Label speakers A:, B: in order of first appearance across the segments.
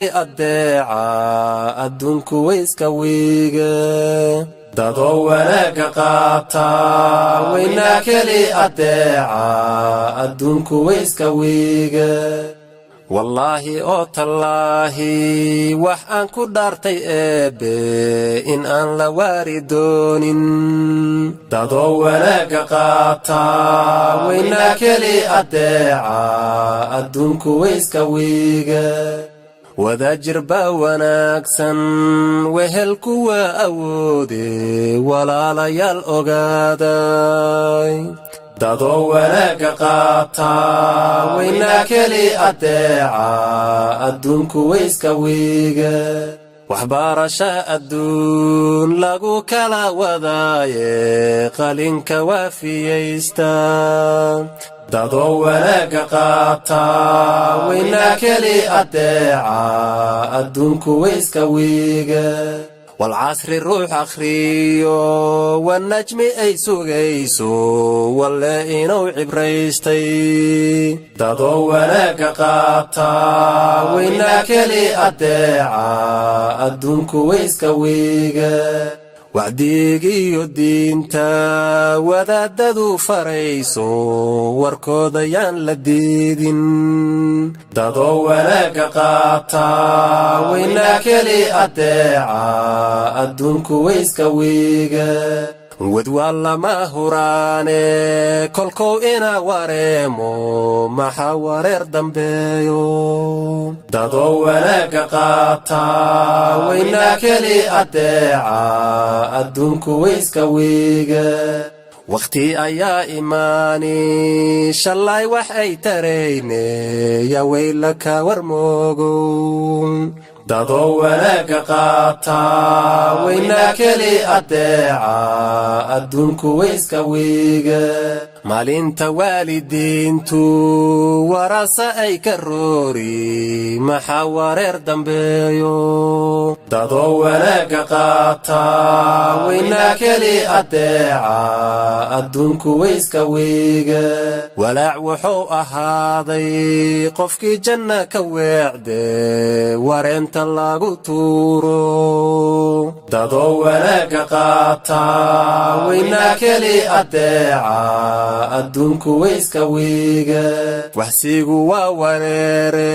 A: adeeca adduunku wayska wiiga dadoo wanaaga qaata wayna keli adeeca adduunku wayska wiiga wallaahi oo tallaahi wax aan ku dhaartay eebbe in aan la waari doonin dadoo wanaaga qaata wayna keli adeeca adduunku wayska wiiga wadaajir baa wanaagsan wehelku waa awoode walaalayaal ogaaday dadoo wanaaga qaata wayna keli adeeca adduunku wayska wiiga waxbarasha adduun lagu kala wadaaye qalinka waafiyaysta dadoo wanaaga qaata wayna keli adeeca adduunku wayska wiiga والعصر روح أخريو والنجم أي سوغيسو ولا إنو عبريستي دادو وناك قاطا وينا كلي أداعا أدونكو ويسكا ويغا وعديقي الدينتا وداددو فريسو واركودا يان لديدين دادو وناك قاطا وينا كلي أداعا أدونكو ويسكا ويغا ودوالا ما هوراني كلكو إنا واريمو محاورير دنبيو دادو وناك قاطا وينا كلي أداعا أدونكو ويسكا ويغا وقتي أيا إيماني شالله وحي تريني يا ويلك ورموغو دادو وناك قاطا وينا كلي أداعا أدونكو ويسكا ويغا maalinta waalidiintu warasa ay karroori maxaa wareer dambeeyo dadoo wanaaga qaata wayna keli adeeca adduunku wayska wiiga walaac wuxuu ahaaday qofkii janna ka weecde wareenta lagu tuuro dadoo wanaaga qaata wayna keli adeeca adduunku wayska wiiga waxsiigu waa wareere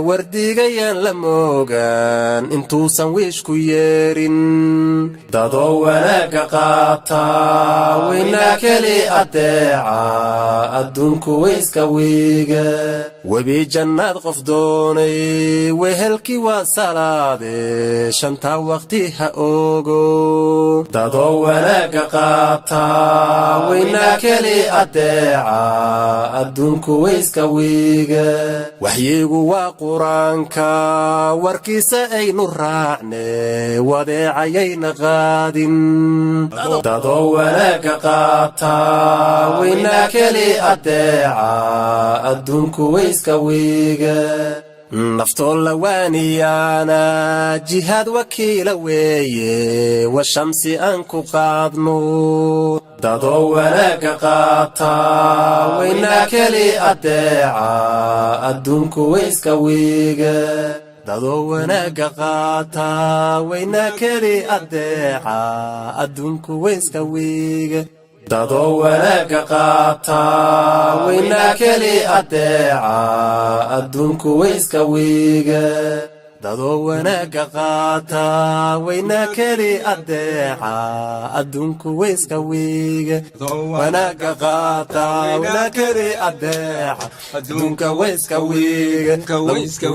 A: wardigayaan la moogaan intuusan wiishku yeerin dadoo wanaaga qaata wayna keli adeeca adduunku wayska wiiga webi jannaad qof doonay wehelkii waa salaade shanta waqti ha ogo dadoo wanaaga qaata wayna keli adeeca adduunku wayska wiiga waxyigu waa quraanka warkiisa aynu raacne wadeecayayna qaadin dadoo wanaaga qaata wayna keli adeeca adduunku wayska wiiga naftoo lawaaniyaana jihaad wakiila weeye washamsi aan ku qaadno dadoo wanaaga qaata wayna keli adeeca adduunku wayska wiiga dadoo wanaaga qaata wayna keli adeeca adduunku wayska wiiga dadoo wanaaga qaata wayna keli adeeca adduunku wayska wiiga dadoo wanaaga qaata wayna keli adeeca adduunku wayska wiiga wanaaga qaata wayna keli adeeca adduunka wayska wiiga adduunka